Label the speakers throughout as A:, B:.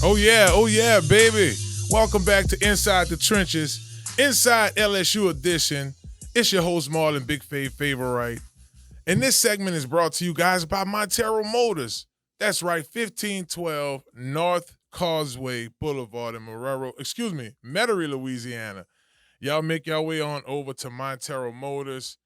A: Oh yeah, baby. Welcome back to Inside the Trenches, Inside LSU Edition. It's your host, Marlon Big Fave Favorite. And this segment is brought to you guys by Montero Motors. That's right, 1512 North Causeway Boulevard in Metairie, Louisiana. Y'all make your way on over to Montero Motors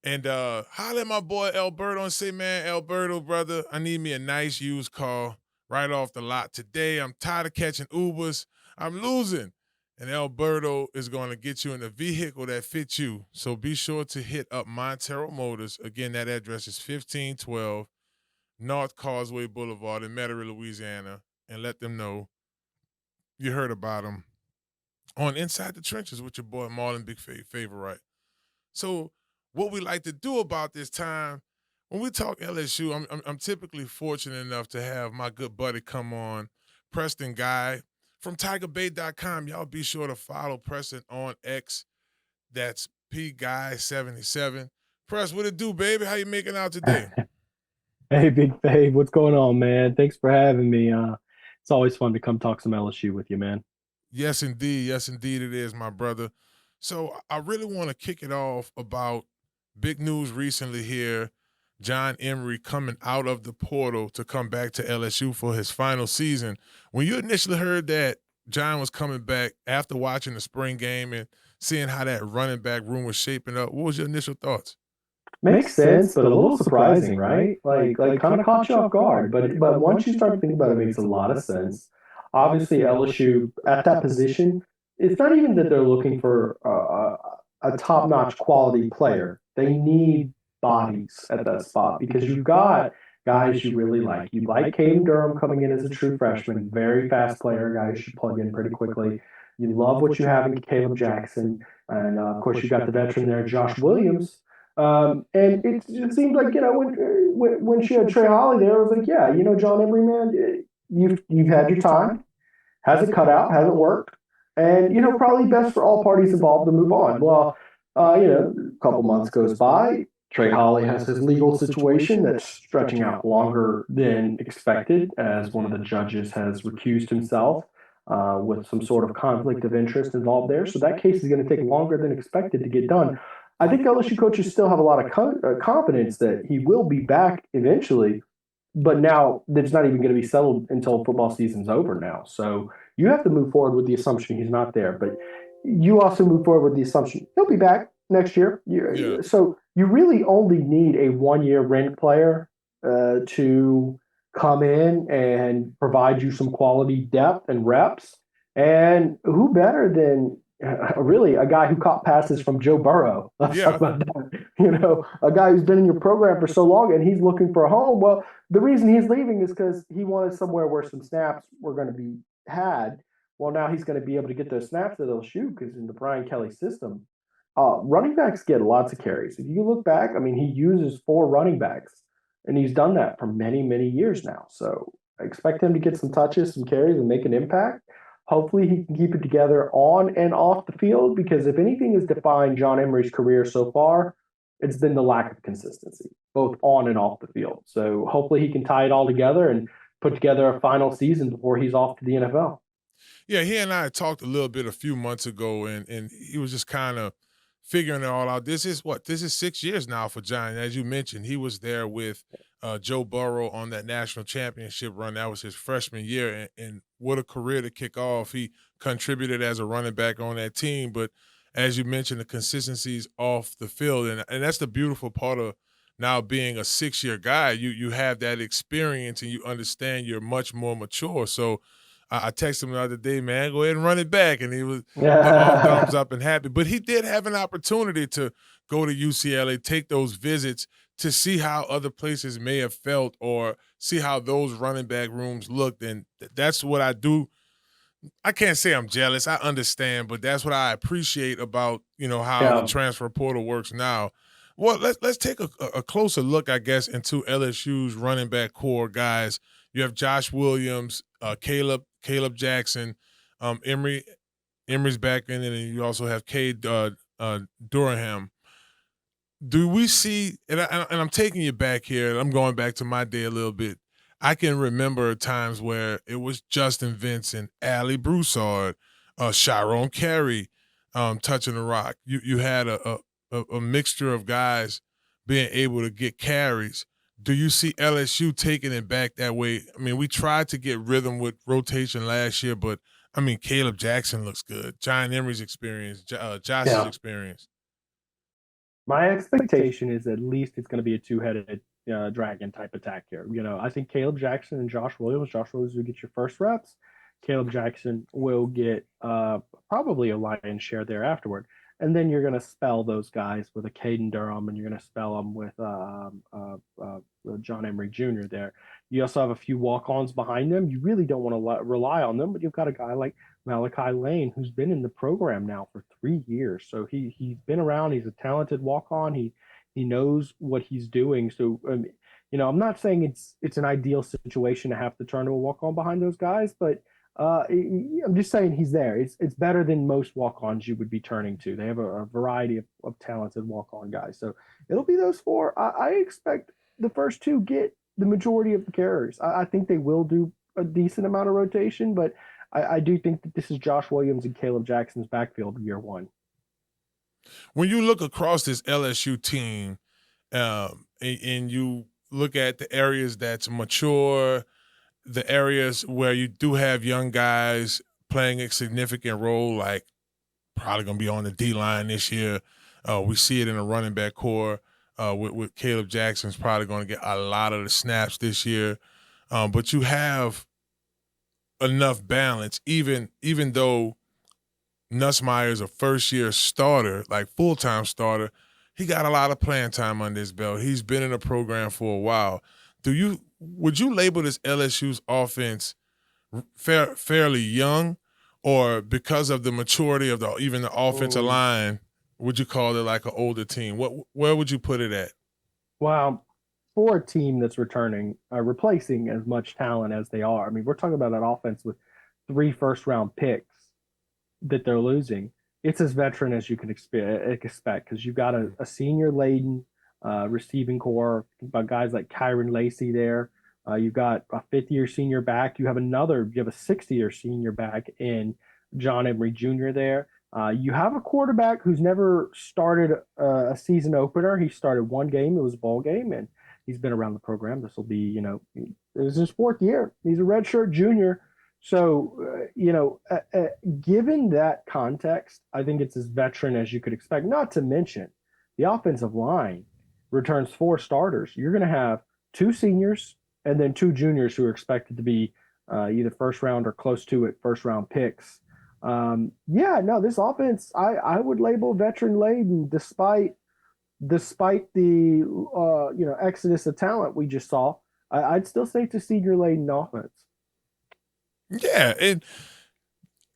A: and holler at my boy Alberto and say, man, Alberto, brother, I need me a nice used car right off the lot today. I'm tired of catching Ubers. I'm losing. And Alberto is going to get you in a vehicle that fits you. So be sure to hit up Montero Motors. Again, that address is 1512 North Causeway Boulevard in Metairie, Louisiana. And let them know you heard about them on Inside the Trenches with your boy Marlon Big Favorite. So what we like to do about this time, when we talk LSU, I'm typically fortunate enough to have my good buddy come on, Preston Guy from TigerBait.com. Y'all be sure to follow Preston on X. That's PGuy77. Press, what it do, baby? How you making out today?
B: Hey, Big Fave, what's going on, man? Thanks for having me. It's always fun to come talk some LSU with you, man.
A: Yes, indeed. Yes, indeed it is, my brother. So I really want to kick it off about big news recently here. John Emery coming out of the portal to come back to LSU for his final season. When you initially heard that John was coming back after watching the spring game and seeing how that running back room was shaping up, what was your initial thoughts?
B: Makes sense, but a little surprising, right? Like kind of caught you off guard. But once you start thinking about it, it makes a lot of sense. Obviously, LSU at that position, it's not even that they're looking for a top-notch quality player. They need bodies at that spot because you've got guys you really like. You like Caden Durham coming in as a true freshman, very fast player, guy who should plug in pretty quickly. You love what you have in Caleb Jackson, and of course you got the veteran there, Josh Williams. And it seemed like when she had Trey Holly there, I was like, yeah, John Emery, man, you've had your time. Hasn't cut out, hasn't worked, and probably best for all parties involved to move on. Well, a couple months goes by. Trey Holly has his legal situation that's stretching out longer than expected, as one of the judges has recused himself with some sort of conflict of interest involved there. So that case is going to take longer than expected to get done. I think LSU coaches still have a lot of confidence that he will be back eventually, but now it's not even going to be settled until football season's over now. So you have to move forward with the assumption he's not there, but you also move forward with the assumption he'll be back next year.
A: Yeah.
B: So you really only need a 1 year rent player to come in and provide you some quality depth and reps. And who better than really a guy who caught passes from Joe Burrow? Let's talk about that. A guy who's been in your program for so long and he's looking for a home. Well, the reason he's leaving is because he wanted somewhere where some snaps were going to be had. Well, now he's going to be able to get those snaps that he'll shoot because in the Brian Kelly system, running backs get lots of carries. If you look back, I mean, he uses 4 running backs, and he's done that for many, many years now. So I expect him to get some touches, some carries, and make an impact. Hopefully, he can keep it together on and off the field because if anything has defined John Emery's career so far, it's been the lack of consistency, both on and off the field. So hopefully, he can tie it all together and put together a final season before he's off to the NFL.
A: Yeah, he and I talked a little bit a few months ago, and he was just kind of figuring it all out. This is 6 years now for John. As you mentioned, he was there with Joe Burrow on that national championship run. That was his freshman year, and what a career to kick off. He contributed as a running back on that team, but as you mentioned, the consistencies off the field, and that's the beautiful part of now being a 6-year guy. You have that experience, and you understand you're much more mature. So I texted him the other day, man, go ahead and run it back. And he was all thumbs up and happy. But he did have an opportunity to go to UCLA, take those visits to see how other places may have felt or see how those running back rooms looked. And that's what I do. I can't say I'm jealous. I understand, but that's what I appreciate about, how the transfer portal works now. Well, let's take a closer look, I guess, into LSU's running back core guys. You have Josh Williams, Caleb Jackson, Emery's back in, and then you also have Cade Durham. Do we see? And I'm taking you back here. And I'm going back to my day a little bit. I can remember times where it was Justin Vincent, Allie Broussard, Chiron Carey touching the rock. You had a mixture of guys being able to get carries. Do you see LSU taking it back that way? I mean, we tried to get rhythm with rotation last year, but I mean, Caleb Jackson looks good. John Emery's experience, Josh's
B: Yeah.
A: experience.
B: My expectation is at least it's going to be a two-headed dragon type attack here. I think Caleb Jackson and Josh Williams. Josh Williams will get your first reps. Caleb Jackson will get probably a lion's share there afterward. And then you're going to spell those guys with a Caden Durham, and you're going to spell them with John Emery Jr. there. You also have a few walk-ons behind them. You really don't want to rely on them, but you've got a guy like Malachi Lane, who's been in the program now for 3 years. So he's been around. He's a talented walk-on. He knows what he's doing. So I'm not saying it's an ideal situation to have to turn to a walk-on behind those guys, but I'm just saying he's there. It's better than most walk-ons you would be turning to. They have a variety of talented walk-on guys. So it'll be those four. I expect the first two get the majority of the carries. I think they will do a decent amount of rotation, but I do think that this is Josh Williams and Caleb Jackson's backfield year one.
A: When you look across this LSU team, and you look at the areas that's mature, the areas where you do have young guys playing a significant role, like probably going to be on the D-line this year. We see it in the running back core with Caleb Jackson's probably going to get a lot of the snaps this year. But you have enough balance, even though Nussmeier is a first-year starter, like full-time starter, he got a lot of playing time under his belt. He's been in the program for a while. Would you label this LSU's offense fairly young, or because of the maturity of even the offensive line, would you call it like an older team? Where would you put it at?
B: Well, for a team that's replacing as much talent as they are, I mean, we're talking about an offense with 3 first-round picks that they're losing. It's as veteran as you can expect because you've got a senior laden receiving core by guys like Kyron Lacey there. You've got a 5th-year senior back. You have a 6th-year senior back in John Emery Jr. there. You have a quarterback who's never started a season opener. He started one game. It was a ball game, and he's been around the program. This will be, it was his 4th year. He's a redshirt junior. So, given that context, I think it's as veteran as you could expect. Not to mention, the offensive line returns 4 starters. You're going to have 2 seniors and then 2 juniors who are expected to be either first round or close to it, first round picks. This offense, I would label veteran laden despite the exodus of talent we just saw. I'd still say it's a senior laden offense.
A: Yeah, and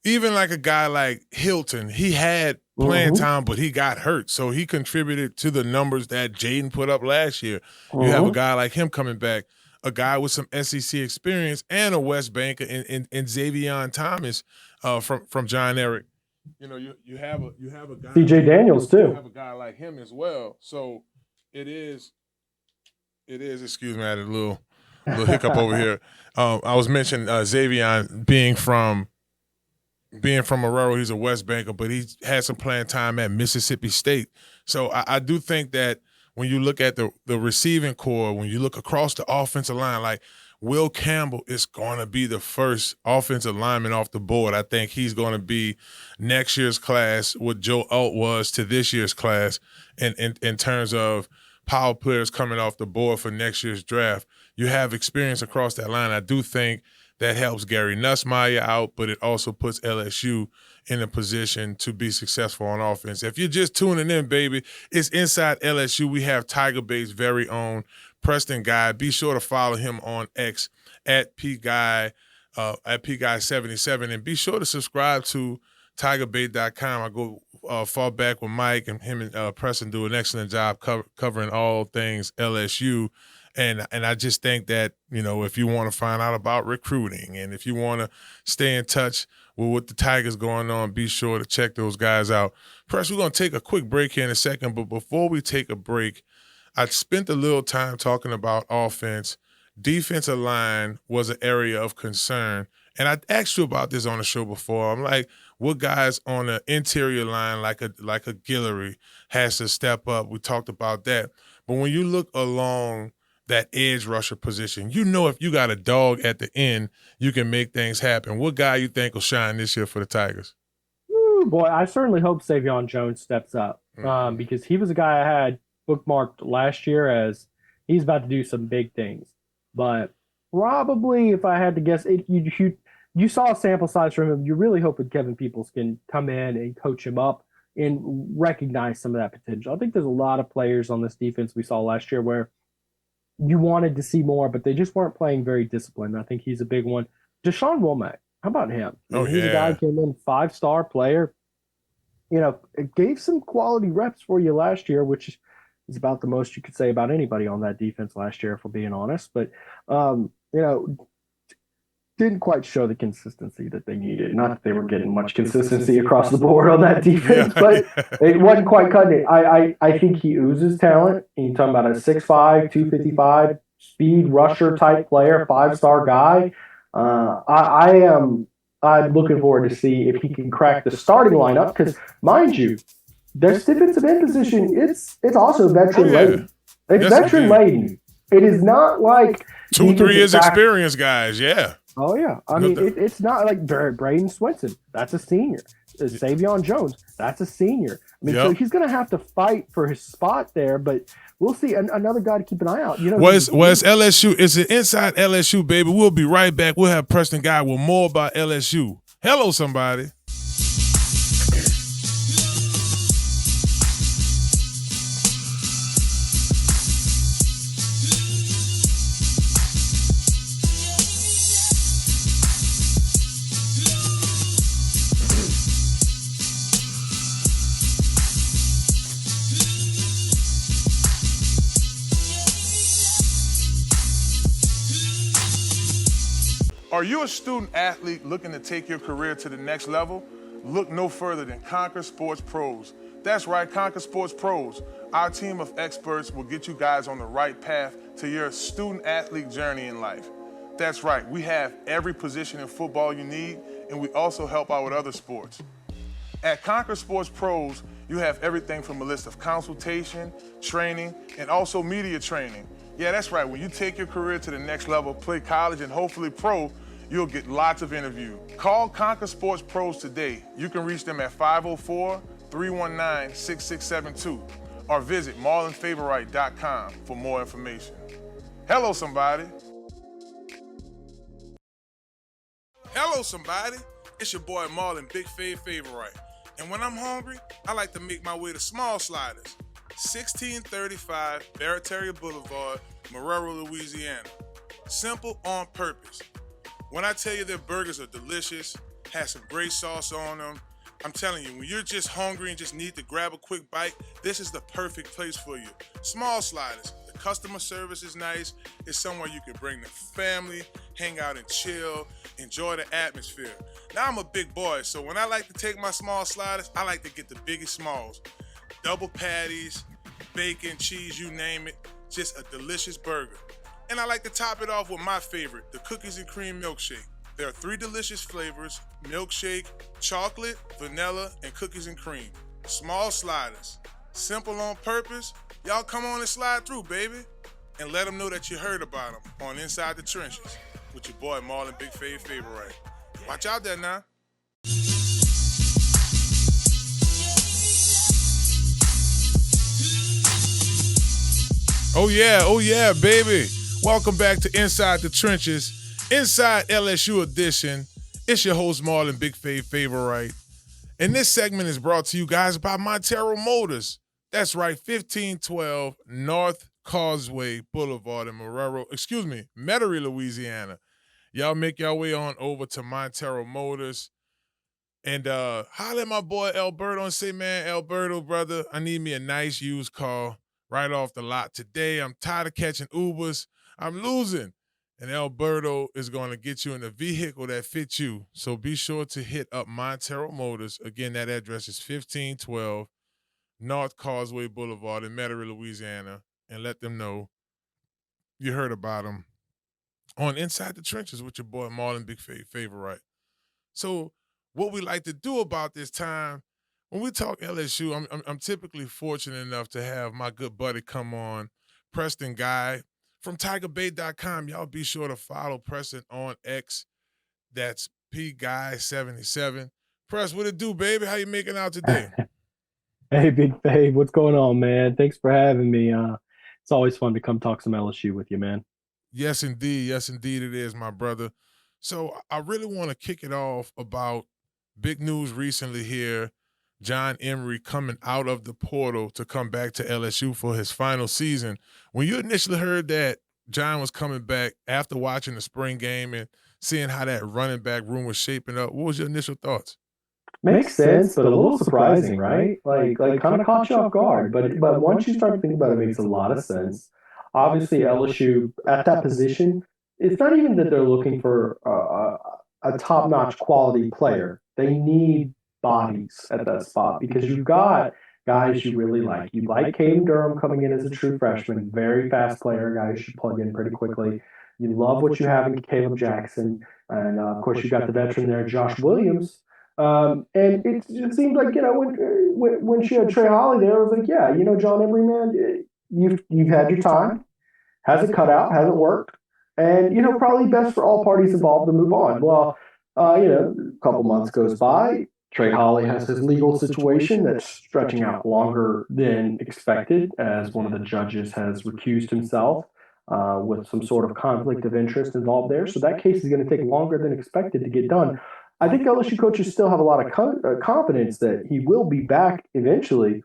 A: even like a guy like Hilton, he had playing time, but he got hurt, so he contributed to the numbers that Jaden put up last year. You have a guy like him coming back, a guy with some SEC experience, and a West Banker in Xavion Thomas from John Eric. You have a guy.
B: C.J. Daniels too.
A: You have a guy like him as well. So it is. Excuse me, I had a little hiccup over here. I was mentioning Xavion being from Aurora. He's a West Banker, but he had some playing time at Mississippi State. So I do think that when you look at the receiving core, when you look across the offensive line, like Will Campbell is going to be the first offensive lineman off the board. I think he's going to be next year's class, what Joe Alt was to this year's class in terms of power players coming off the board for next year's draft. You have experience across that line. I do think that helps Gary Nussmeier out, but it also puts LSU in a position to be successful on offense. If you're just tuning in, baby, it's Inside LSU. We have Tiger Bay's very own Preston Guy. Be sure to follow him on X at PGuy77, and be sure to subscribe to TigerBay.com. I go far back with Mike, and him and Preston do an excellent job covering all things LSU. And I just think that, if you want to find out about recruiting and if you want to stay in touch with what the Tigers going on, be sure to check those guys out. Press, we're going to take a quick break here in a second, but before we take a break, I spent a little time talking about offense, defensive line was an area of concern. And I asked you about this on the show before. I'm like, what guys on the interior line, like a Guillory, has to step up? We talked about that. But when you look along that edge rusher position, you know if you got a dog at the end, you can make things happen. What guy you think will shine this year for the Tigers?
B: Ooh, boy, I certainly hope Savion Jones steps up because he was a guy I had bookmarked last year as he's about to do some big things. But probably, if I had to guess, you saw a sample size from him. You really hope that Kevin Peoples can come in and coach him up and recognize some of that potential. I think there's a lot of players on this defense we saw last year where you wanted to see more, but they just weren't playing very disciplined. I think he's a big one. Deshaun Womack, how about him? He's a guy who came in 5-star player. It gave some quality reps for you last year, which is about the most you could say about anybody on that defense last year, if we're being honest. But didn't quite show the consistency that they needed. Not that they were getting much consistency across the board on that defense, but it wasn't quite cutting it. I think he oozes talent. You're talking about a 6'5", 255 speed rusher type player, 5-star guy. I'm looking forward to see if he can crack the starting lineup because, mind you, their defensive end position, it's also veteran laden. It's veteran laden. It is not like
A: 2-3 years experience guys, yeah.
B: Oh, yeah. I mean, it's not like Braden Swinson. That's a senior. Savion Jones. That's a senior. I mean, so he's going to have to fight for his spot there, but we'll see. Another guy to keep an eye out.
A: It's LSU. It's an Inside LSU, baby. We'll be right back. We'll have Preston Guy with more about LSU. Hello, somebody. Are you a student athlete looking to take your career to the next level? Look no further than Conquer Sports Pros. That's right, Conquer Sports Pros. Our team of experts will get you guys on the right path to your student athlete journey in life. That's right, we have every position in football you need, and we also help out with other sports. At Conquer Sports Pros, you have everything from a list of consultation, training, and also media training. Yeah, that's right. When you take your career to the next level, play college and hopefully pro, you'll get lots of interviews. Call Conquer Sports Pros today. You can reach them at 504-319-6672 or visit marlonfavorite.com for more information. Hello, somebody. Hello, somebody. It's your boy Marlon Big Fave Favorite. And when I'm hungry, I like to make my way to Small Sliders. 1635 Barataria Boulevard, Marrero, Louisiana. Simple on purpose. When I tell you their burgers are delicious, have some great sauce on them, I'm telling you, when you're just hungry and just need to grab a quick bite, this is the perfect place for you. Small Sliders. The customer service is nice. It's somewhere you can bring the family, hang out and chill, enjoy the atmosphere. Now I'm a big boy, so when I like to take my Small Sliders, I like to get the biggest smalls. Double patties, bacon, cheese, you name it. Just a delicious burger. And I like to top it off with my favorite, the cookies and cream milkshake. There are 3 delicious flavors: milkshake, chocolate, vanilla, and cookies and cream. Small Sliders. Simple on purpose. Y'all come on and slide through, baby. And let them know that you heard about them on Inside the Trenches with your boy Marlon Big Fave Favorite. Watch out there now. Oh yeah, baby. Welcome back to Inside the Trenches, Inside LSU edition. It's your host, Marlon Big Fave Favorite. And this segment is brought to you guys by Montero Motors. That's right, 1512 North Causeway Boulevard in Metairie, Louisiana. Y'all make your way on over to Montero Motors. And holler at my boy Alberto and say, man, Alberto, brother, I need me a nice used car right off the lot today. I'm tired of catching Ubers. I'm losing. And Alberto is going to get you in a vehicle that fits you. So be sure to hit up Montero Motors. Again, that address is 1512 North Causeway Boulevard in Metairie, Louisiana. And let them know you heard about them on Inside the Trenches with your boy Marlon Big Favorite. So, what we like to do about this time when we talk LSU, I'm typically fortunate enough to have my good buddy come on, Preston Guy from TigerBait.com. Y'all be sure to follow Preston on X. That's P Guy 77. Press, what it do, baby? How you making out today?
B: Hey, Big Fave, what's going on, man? Thanks for having me. It's always fun to come talk some LSU with you, man.
A: Yes, indeed. Yes, indeed, it is, my brother. So I really want to kick it off about big news recently here. John Emery coming out of the portal to come back to LSU for his final season. When you initially heard that John was coming back after watching the spring game and seeing how that running back room was shaping up, what was your initial thoughts?
B: Makes sense, but a little surprising, right? Like kind of caught you off guard. But once you start thinking about it, it makes a lot of sense. Obviously, LSU at that position, it's not even that they're looking for a top-notch quality player. They need bodies at that spot because you've got guys you really like. You like Caden Durham coming in as a true freshman, very fast player, guy who should plug in pretty quickly. You love what you have in Caleb Jackson, and of course you got the veteran there, Josh Williams. And it seemed like when she had Trey Holly there, I was like, yeah, John Emery, man, you've had your time, hasn't cut out, hasn't worked, and probably best for all parties involved to move on. Well, a couple months goes by. Trey Holly has his legal situation that's stretching out longer than expected, as one of the judges has recused himself with some sort of conflict of interest involved there. So that case is going to take longer than expected to get done. I think LSU coaches still have a lot of confidence that he will be back eventually,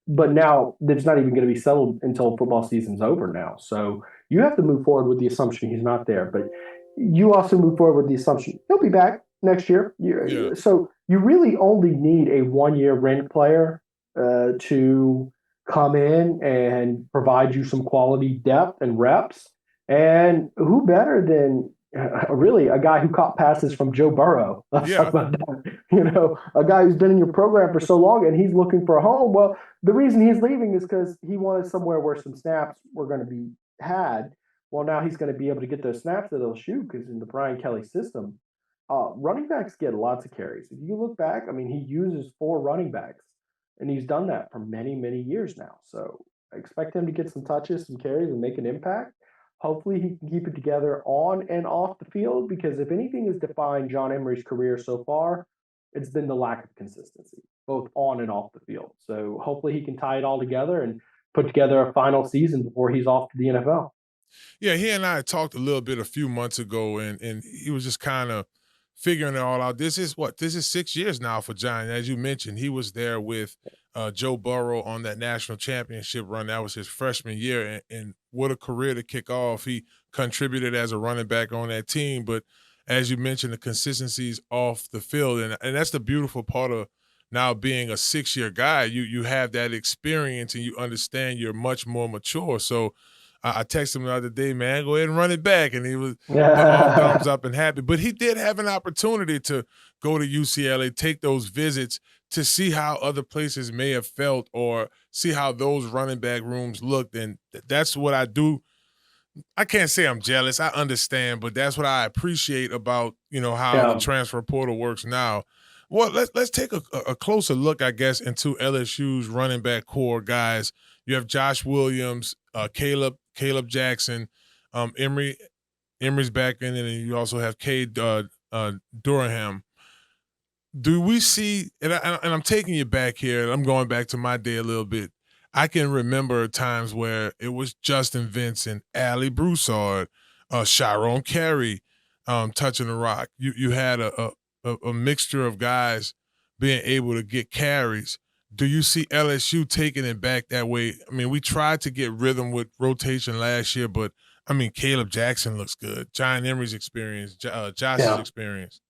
B: but now it's not even going to be settled until football season's over now. So you have to move forward with the assumption he's not there, but you also move forward with the assumption he'll be back next year.
A: Yeah.
B: So you really only need a 1 year rent player to come in and provide you some quality depth and reps. And who better than really a guy who caught passes from Joe Burrow? Let's talk about that. A guy who's been in your program for so long and he's looking for a home. Well, the reason he's leaving is because he wanted somewhere where some snaps were going to be had. Well, now he's going to be able to get those snaps that he'll shoot because in the Brian Kelly system, running backs get lots of carries. If you look back, I mean, he uses 4 running backs, and he's done that for many, many years now. So I expect him to get some touches, some carries, and make an impact. Hopefully, he can keep it together on and off the field because if anything has defined John Emery's career so far, it's been the lack of consistency, both on and off the field. So hopefully, he can tie it all together and put together a final season before he's off to the NFL.
A: Yeah, he and I talked a little bit a few months ago, and he was just kind of figuring it all out. This is 6 years now for John. As you mentioned, he was there with Joe Burrow on that national championship run. That was his freshman year, and what a career to kick off. He contributed as a running back on that team, but as you mentioned, the consistencies off the field, and that's the beautiful part of now being a 6-year guy. You have that experience, and you understand you're much more mature. So I texted him the other day, man, go ahead and run it back. And he was all thumbs up and happy. But he did have an opportunity to go to UCLA, take those visits to see how other places may have felt or see how those running back rooms looked. And that's what I do. I can't say I'm jealous. I understand, but that's what I appreciate about, how the transfer portal works now. Well, let's take a closer look, I guess, into LSU's running back core guys. You have Josh Williams, Caleb Jackson, Emery's back in, and then you also have Cade Durham. Do we see? And I'm taking you back here. And I'm going back to my day a little bit. I can remember times where it was Justin Vincent, Ali Broussard, Chiron Carey touching the rock. You had a mixture of guys being able to get carries. Do you see LSU taking it back that way? I mean, we tried to get rhythm with rotation last year, but I mean, Caleb Jackson looks good. John Emery's experience, Josh's experience.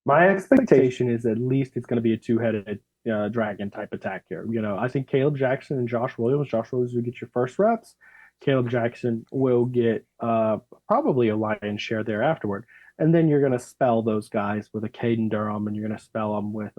B: My expectation is at least it's going to be a two-headed dragon type attack here. I think Caleb Jackson and Josh Williams. Josh Williams will get your first reps. Caleb Jackson will get probably a lion's share there afterward. And then you're going to spell those guys with a Caden Durham, and you're going to spell them with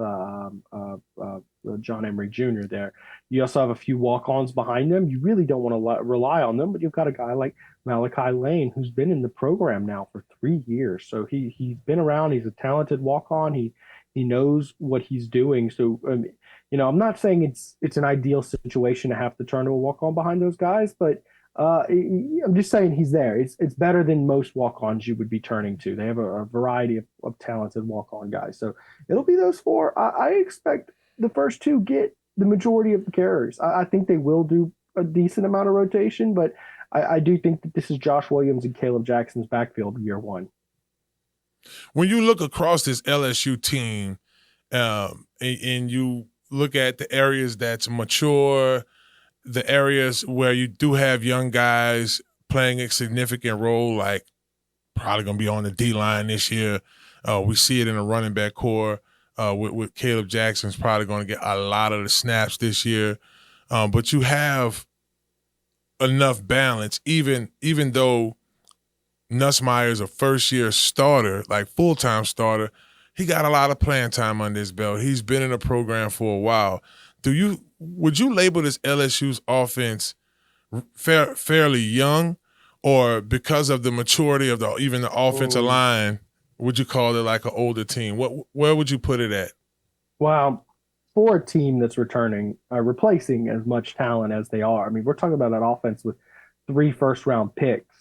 B: John Emery Jr. there. You also have a few walk-ons behind them. You really don't want to rely on them, but you've got a guy like Malachi Lane who's been in the program now for 3 years. So he's been around. He's a talented walk-on. He knows what he's doing. So I'm not saying it's an ideal situation to have to turn to a walk-on behind those guys, but I'm just saying he's there. It's better than most walk-ons you would be turning to. They have a variety of talented walk-on guys. So it'll be those four. I expect the first two get the majority of the carries. I think they will do a decent amount of rotation, but I do think that this is Josh Williams and Caleb Jackson's backfield year one.
A: When you look across this LSU team, and you look at the areas that's mature, the areas where you do have young guys playing a significant role, like probably going to be on the D-line this year. We see it in the running back core with Caleb Jackson's probably going to get a lot of the snaps this year. But you have enough balance, even though Nussmeier is a first-year starter, like full-time starter, he got a lot of playing time under his belt. He's been in the program for a while. Would you label this LSU's offense fairly young, or because of the maturity of even the offensive line, would you call it like an older team? Where would you put it at?
B: Well, for a team that's replacing as much talent as they are, I mean, we're talking about an offense with 3 first-round picks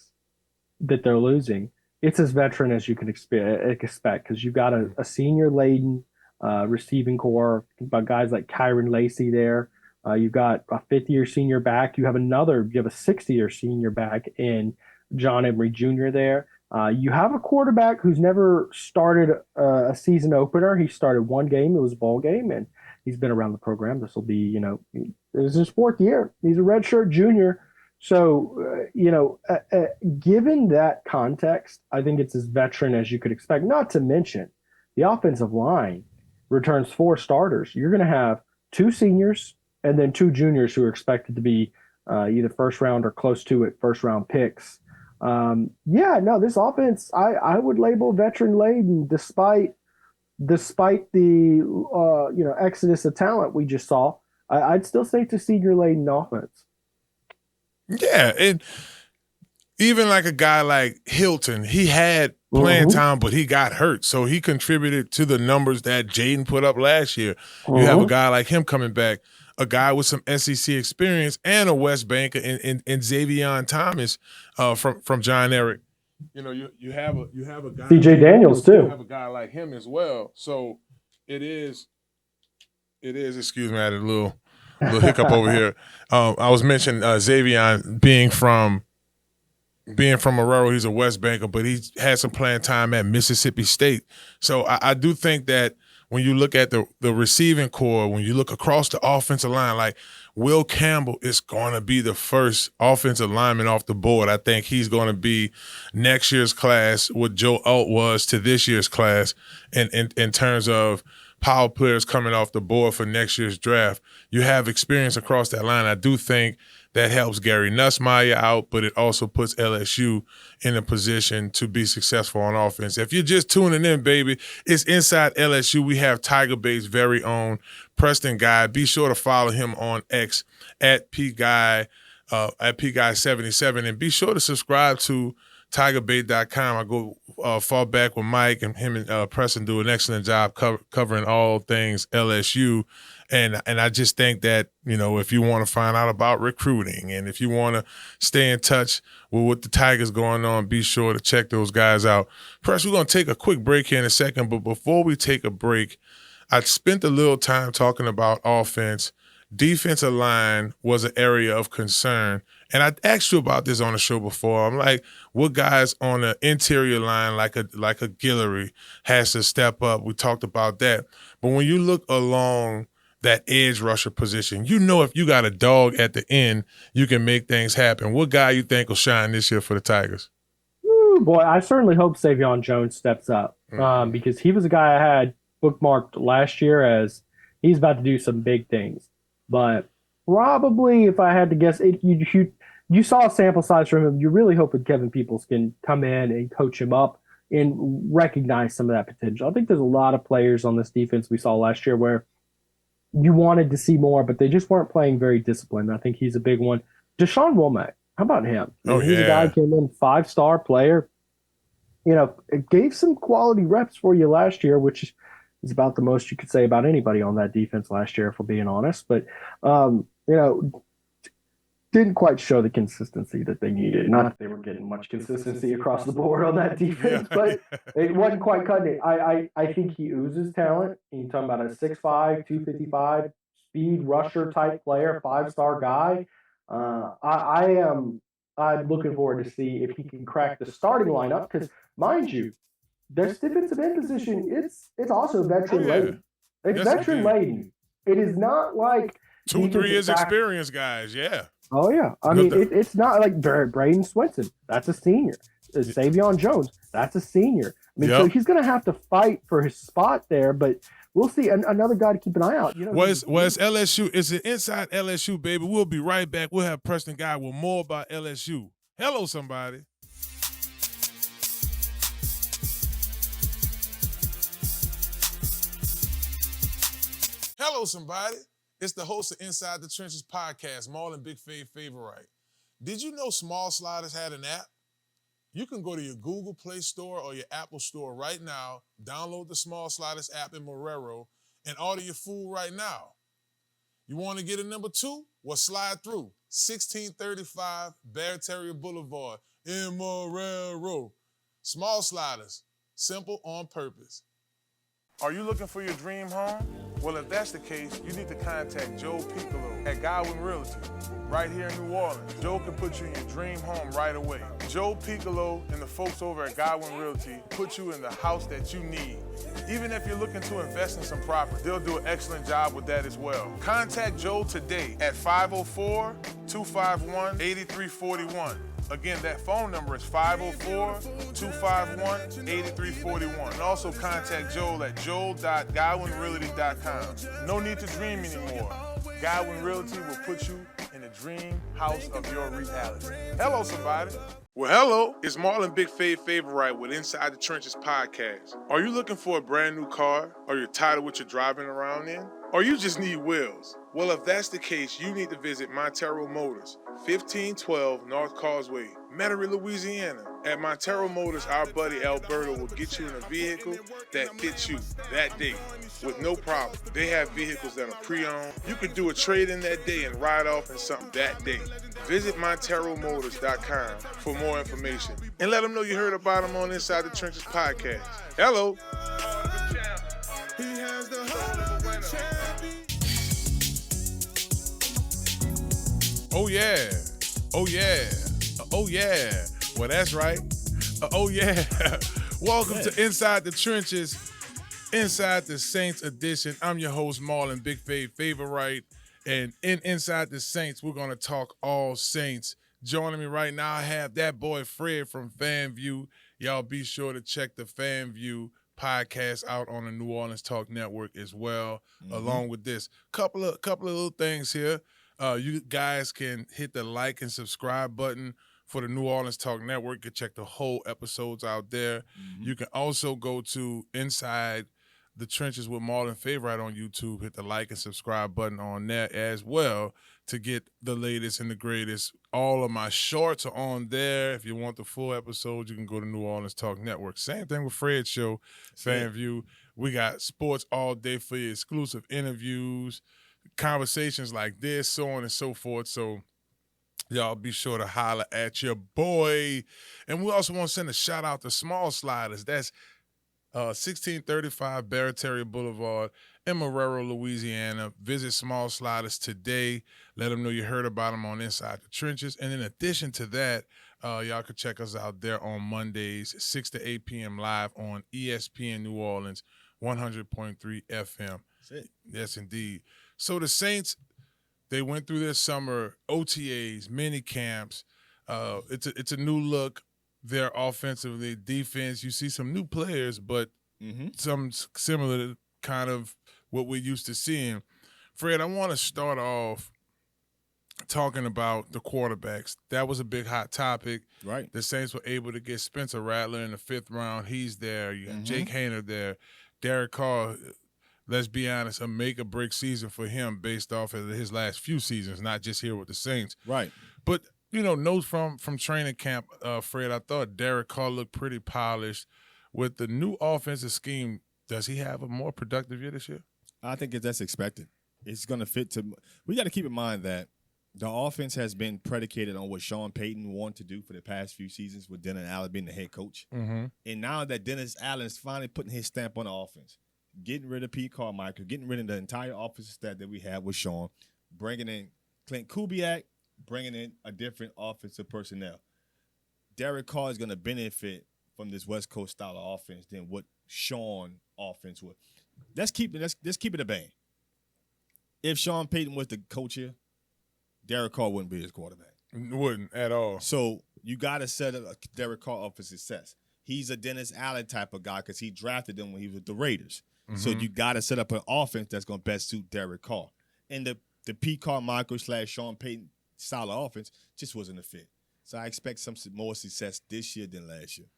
B: that they're losing. It's as veteran as you can expect because you've got a senior laden receiving core, about guys like Kyron Lacey there. You've got a 5th-year senior back. You have a 6th-year senior back in John Emery Jr. there. You have a quarterback who's never started a season opener. He started one game. It was a bowl game, and he's been around the program. This will be, this is his 4th year. He's a redshirt junior. So, given that context, I think it's as veteran as you could expect. Not to mention, the offensive line returns 4 starters. You're going to have 2 seniors and then 2 juniors who are expected to be either first round or close to it, first round picks. This offense, I would label veteran laden despite the exodus of talent we just saw. I'd still say it's a senior laden offense.
A: Yeah, and even like a guy like Hilton, he had playing time, but he got hurt, so he contributed to the numbers that Jaden put up last year. You have a guy like him coming back, a guy with some SEC experience, and a West Banker in Xavion Thomas from John Eric. You have a guy.
B: CJ Daniels too.
A: You have a guy like him as well. So it is. Excuse me, I had a little hiccup over here. I was mentioning Xavion being from Marrero. He's a West Banker, but he had some playing time at Mississippi State. So I do think that when you look at the receiving core, when you look across the offensive line, like Will Campbell is going to be the first offensive lineman off the board. I think he's going to be next year's class what Joe Alt was to this year's class in terms of power players coming off the board for next year's draft. You have experience across that line. I do think that helps Gary Nussmeier out, but it also puts LSU in a position to be successful on offense. If you're just tuning in, baby, it's Inside LSU. We have Tiger Bait's very own Preston Guy. Be sure to follow him on X at PGuy77, and be sure to subscribe to TigerBait.com. I go far back with Mike, and him and Preston do an excellent job covering all things LSU. And I just think that, if you want to find out about recruiting and if you want to stay in touch with what the Tigers going on, be sure to check those guys out. Press, we're going to take a quick break here in a second, but before we take a break, I spent a little time talking about offense. Defensive line was an area of concern. And I asked you about this on the show before. I'm like, what guys on the interior line, like a Guillory, has to step up? We talked about that. But when you look along that edge rusher position, if you got a dog at the end, you can make things happen. What guy you think will shine this year for the Tigers?
B: Ooh, boy, I certainly hope Savion Jones steps up because he was a guy I had bookmarked last year as he's about to do some big things. But probably, if I had to guess, you saw a sample size from him. You really hope that Kevin Peoples can come in and coach him up and recognize some of that potential. I think there's a lot of players on this defense we saw last year where you wanted to see more, but they just weren't playing very disciplined. I think he's a big one. Deshaun Womack, how about him? He's a guy who came in 5-star player. It gave some quality reps for you last year, which is about the most you could say about anybody on that defense last year, if we're being honest. But didn't quite show the consistency that they needed. Not that they were getting much consistency across the board on that defense, but it wasn't quite cutting it. I think he oozes talent. You're talking about a 6'5", 255 speed rusher type player, 5-star guy. I'm looking forward to see if he can crack the starting lineup because, mind you, their defensive end position, it's also veteran laden. It's veteran laden. It is not like
A: 2-3 years experience guys, yeah.
B: Oh, yeah. I mean, it's not like Braden Swinson. That's a senior. Savion Jones. That's a senior. I mean, so he's going to have to fight for his spot there, but we'll see. Another guy to keep an eye out.
A: It's LSU. It's an Inside LSU, baby. We'll be right back. We'll have Preston Guy with more about LSU. Hello, somebody. Hello, somebody. It's the host of Inside the Trenches podcast, Marlon Big Fave Favorite. Did you know Small Sliders had an app? You can go to your Google Play Store or your Apple Store right now, download the Small Sliders app in Marrero, and order your food right now. You want to get a number 2? Well, slide through. 1635 Barataria Boulevard in Marrero. Small Sliders, simple on purpose. Are you looking for your dream home? Well, if that's the case, you need to contact Joe Piccolo at Godwin Realty, right here in New Orleans. Joe can put you in your dream home right away. Joe Piccolo and the folks over at Godwin Realty put you in the house that you need. Even if you're looking to invest in some property, they'll do an excellent job with that as well. Contact Joe today at 504-251-8341. Again, that phone number is 504-251-8341. And also contact Joel at joel.godwinrealty.com. No need to dream anymore. Godwin Realty will put you in the dream house of your reality. Hello, somebody. Well, hello. It's Marlon Big Fave Favorite with Inside the Trenches podcast. Are you looking for a brand new car? Or you're tired of what you're driving around in? Or you just need wheels? Well, if that's the case, you need to visit Montero Motors, 1512 North Causeway, Metairie, Louisiana. At Montero Motors, our buddy Alberto will get you in a vehicle that fits you that day with no problem. They have vehicles that are pre-owned. You could do a trade-in that day and ride off in something that day. Visit MonteroMotors.com for more information and let them know you heard about them on Inside the Trenches podcast. Hello. Oh yeah. Oh yeah. Oh yeah. Well, that's right. Oh yeah. Welcome to Inside the Trenches, Inside the Saints edition. I'm your host, Marlon Big Fave Favorite. And in Inside the Saints, we're going to talk all Saints. Joining me right now, I have that boy Fred from FanView. Y'all be sure to check the FanView podcast out on the New Orleans Talk Network as well. Along with this, couple of little things here. You guys can hit the like and subscribe button for the New Orleans Talk Network. You can check the whole episodes out there. You can also go to Inside the Trenches with Marlon Favorite on YouTube. Hit the like and subscribe button on there as well to get the latest and the greatest. All of my shorts are on there. If you want the full episode, you can go to New Orleans Talk Network. Same thing with Fred's show, FanView. We got sports all day for you, exclusive interviews, conversations like this, so on and so forth. So y'all be sure to holler at your boy. And we also want to send a shout out to Small Sliders. That's 1635 Barataria Boulevard in Marrero, Louisiana. Visit Small Sliders today. Let them know you heard about them on Inside the Trenches. And in addition to that, y'all can check us out there on Mondays, 6 to 8 p.m. live on ESPN New Orleans, 100.3 FM.
C: That's it.
A: Yes, indeed. So the Saints, they went through their summer OTAs, mini camps. It's a new look there offensively. Defense, you see some new players, but some similar to kind of what we're used to seeing. Fred, I want to start off talking about the quarterbacks. That was a big hot topic.
C: Right.
A: The Saints were able to get Spencer Rattler in the 5th round. He's there. You got Jake Haener there. Derek Carr let's be honest, a make or break season for him based off of his last few seasons, not just here with the Saints.
C: Right.
A: But notes from training camp, Fred. I thought Derek Carr looked pretty polished. With the new offensive scheme, does he have a more productive year this year?
C: I think that's expected. It's going to fit to – we got to keep in mind that the offense has been predicated on what Sean Payton wanted to do for the past few seasons with Dennis Allen being the head coach.
A: Mm-hmm.
C: And now that Dennis Allen is finally putting his stamp on the offense, getting rid of Pete Carmichael, getting rid of the entire offensive staff that we have with Sean, bringing in Clint Kubiak, bringing in a different offensive personnel. Derek Carr is going to benefit from this West Coast style of offense than what Sean offense would. Let's keep it a bang. If Sean Payton was the coach here, Derek Carr wouldn't be his quarterback.
A: Wouldn't at all.
C: So you got to set up Derek Carr up for success. He's a Dennis Allen type of guy because he drafted him when he was with the Raiders. Mm-hmm. So you got to set up an offense that's going to best suit Derek Carr. And the Pete Carmichael / Sean Payton style of offense just wasn't a fit. So I expect some more success this year than last year.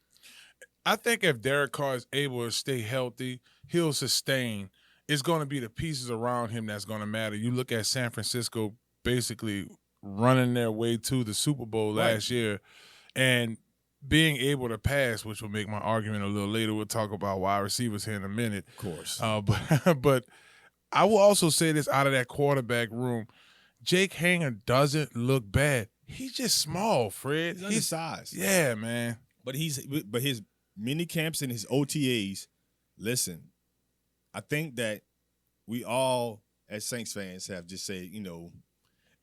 A: I think if Derek Carr is able to stay healthy, he'll sustain. It's going to be the pieces around him that's going to matter. You look at San Francisco basically running their way to the Super Bowl last year and being able to pass, which will make my argument a little later. We'll talk about wide receivers here in a minute.
C: Of course.
A: But I will also say this out of that quarterback room. Jake Hanger doesn't look bad. He's just small, Fred.
C: He's undersized.
A: Yeah, man.
C: But his mini camps and his OTAs, listen, I think that we all, as Saints fans, have just said,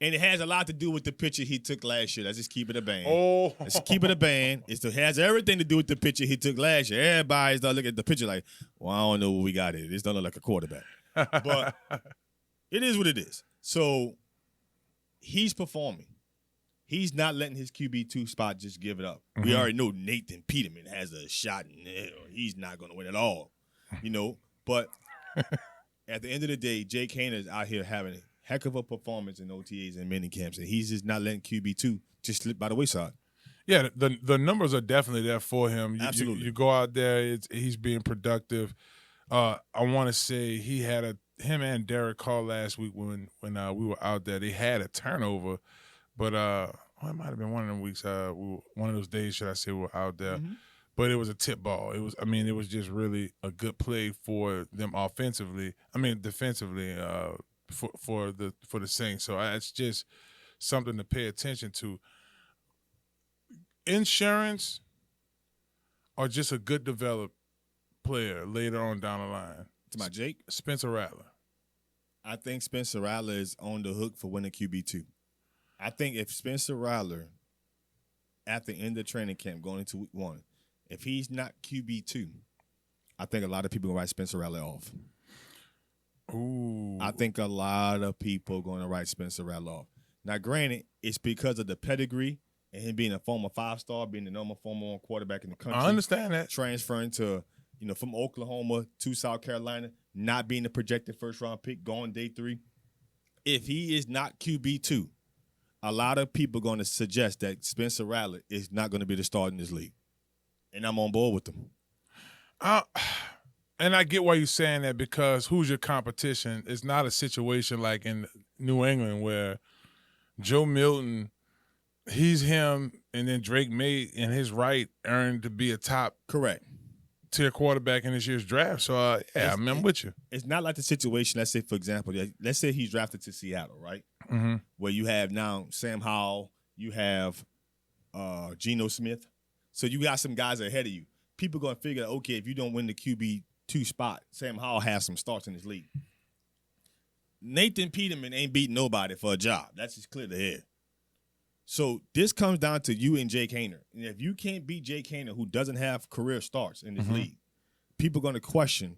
C: and it has a lot to do with the picture he took last year. Let's just keep it a band.
A: Oh.
C: Let's keep it a band. It has everything to do with the picture he took last year. Everybody's looking at the picture like, well, I don't know what we got here. This don't look like a quarterback. But it is what it is. So he's performing. He's not letting his QB2 spot just give it up. Mm-hmm. We already know Nathan Peterman has a shot, and he's not going to win at all, But at the end of the day, Jake Haener is out here having a heck of a performance in OTAs and mini camps, and he's just not letting QB2 just slip by the wayside.
A: Yeah, the numbers are definitely there for him.
C: Absolutely.
A: You go out there, he's being productive. I want to say him and Derek Carr last week when we were out there, they had a turnover. But it might have been one of them weeks. One of those days, should I say, we were out there. Mm-hmm. But it was a tip ball. It was just really a good play for them defensively. For the Saints. So it's just something to pay attention to. Insurance or just a good developed player later on down the line.
C: To my Jake?
A: Spencer Rattler.
C: I think Spencer Rattler is on the hook for winning QB2. I think if Spencer Rattler, at the end of training camp going into week 1, if he's not QB2, I think a lot of people are going to write Spencer Rattler off.
A: Ooh.
C: I think a lot of people are going to write Spencer Rattler off. Now, granted, it's because of the pedigree and him being a former 5-star, being the number former quarterback in the country.
A: I understand that.
C: Transferring to, from Oklahoma to South Carolina, not being the projected first-round pick, going day 3. If he is not QB2, a lot of people are going to suggest that Spencer Rattler is not going to be the starter in this league. And I'm on board with them.
A: And I get why you're saying that, because who's your competition? It's not a situation like in New England where Joe Milton, he's him, and then Drake May in his right earned to be a top tier quarterback in this year's draft. So, I'm with you.
C: It's not like the situation, let's say, for example, let's say he's drafted to Seattle, right?
A: Mm-hmm.
C: Where you have now Sam Howell, you have Geno Smith. So you got some guys ahead of you. People going to figure that, okay, if you don't win the QB2 spot, Sam Howell has some starts in this league. Nathan Peterman ain't beating nobody for a job. That's just clear to hear. So this comes down to you and Jake Haener. And if you can't beat Jake Haener, who doesn't have career starts in this league, people are going to question,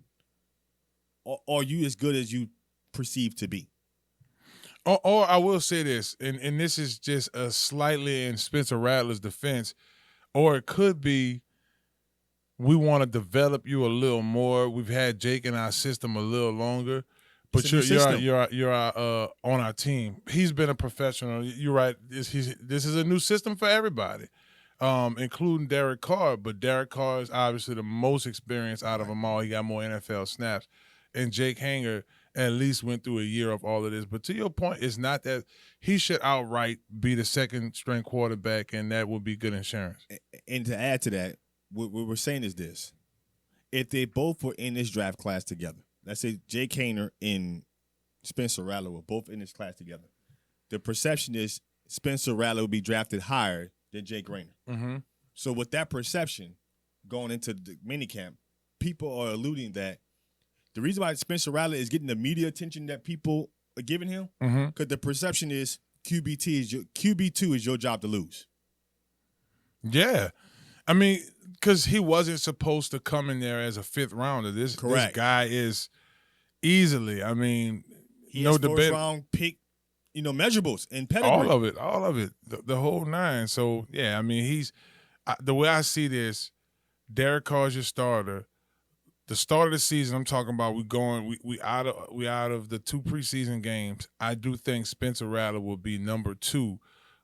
C: are you as good as you perceive to be?
A: Or I will say this, and this is just a slightly in Spencer Rattler's defense, or it could be we want to develop you a little more. We've had Jake in our system a little longer, but you're on our team. He's been a professional. You're right. This is a new system for everybody, including Derek Carr. But Derek Carr is obviously the most experienced out of them all. He got more NFL snaps. and Jake Hanger at least went through a year of all of this. But to your point, it's not that he should outright be the second string quarterback, and that would be good insurance.
C: And to add to that, what we're saying is this. If they both were in this draft class together, let's say Jake Haener and Spencer Rattler were both in this class together, the perception is Spencer Rattler will be drafted higher than Jake Rayner.
A: Mm-hmm.
C: So with that perception going into the minicamp, people are alluding that the reason why Spencer Rattler is getting the media attention that people are giving him, because the perception is QB2 is your job to lose.
A: Yeah. I mean, because he wasn't supposed to come in there as a fifth rounder. This guy is easily, I mean,
C: he
A: no
C: has
A: debate.
C: First-round pick, measurables and pedigree.
A: All of it, the whole nine. So, yeah, I mean, the way I see this, Derek Carr's your starter. The start of the season, I'm talking about we out of the 2 preseason games. I do think Spencer Rattler will be number 2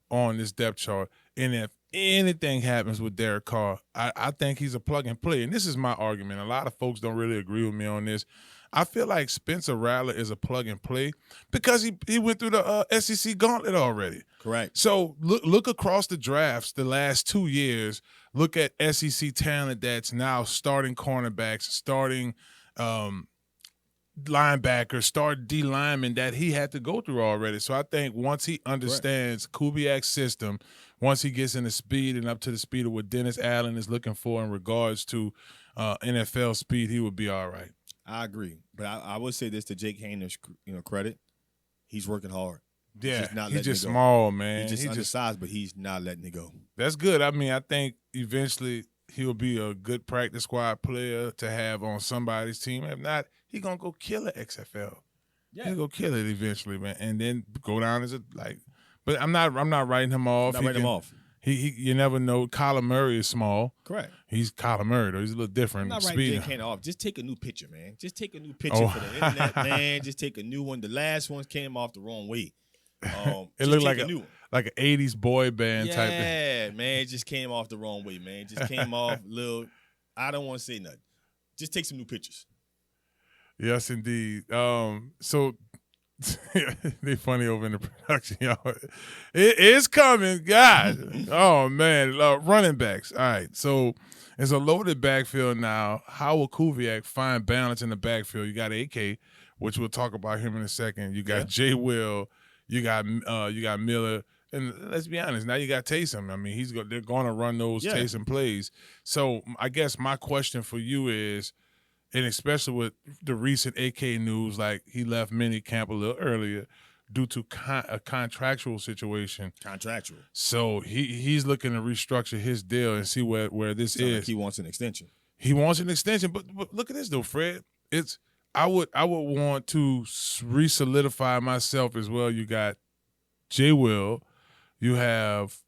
A: on this depth chart. And if anything happens with Derek Carr, I think he's a plug and play. And this is my argument. A lot of folks don't really agree with me on this. I feel like Spencer Rattler is a plug and play because he went through the SEC gauntlet already.
C: Correct.
A: So look across the drafts the last 2 years. Look at SEC talent that's now starting cornerbacks, starting linebackers, start D linemen that he had to go through already. So I think once he understands Kubiak's system, once he gets into speed and up to the speed of what Dennis Allen is looking for in regards to NFL speed, he would be all right.
C: I agree, but I would say this to Jake Haener's credit. He's working hard.
A: Yeah, he's just small, man.
C: He's just undersized, but he's not letting it go.
A: That's good. I mean, I think eventually he'll be a good practice squad player to have on somebody's team. If not, he's gonna go kill it XFL. Yeah, he'll go kill it eventually, man, and then go down as But I'm not writing him off. You never know. Kyler Murray is small.
C: Correct.
A: He's Kyler Murray, though. He's a little different.
C: I'm not writing Jake Haener off. Just take a new picture, man. Just take a new picture for the internet, man. Just take a new one. The last ones came off the wrong way.
A: It looked like an 80s boy band type thing.
C: Yeah, man. It just came off the wrong way, man. Just came off little. I don't want to say nothing. Just take some new pictures.
A: Yes, indeed. So they funny over in the production, y'all. It is coming, God. Oh man, running backs. All right, so it's a loaded backfield now. How will Kubiak find balance in the backfield? You got AK, which we'll talk about him in a second. You got Jay Will. You got Miller. And let's be honest, now you got Taysom. I mean, they're going to run those Taysom plays. So I guess my question for you is, and especially with the recent AK news, like he left minicamp a little earlier due to a contractual situation.
C: Contractual.
A: So he's looking to restructure his deal and see where this is.
C: Like he wants an extension.
A: He wants an extension, but look at this though, Fred. I would want to re-solidify myself as well. You got Jay Will, you have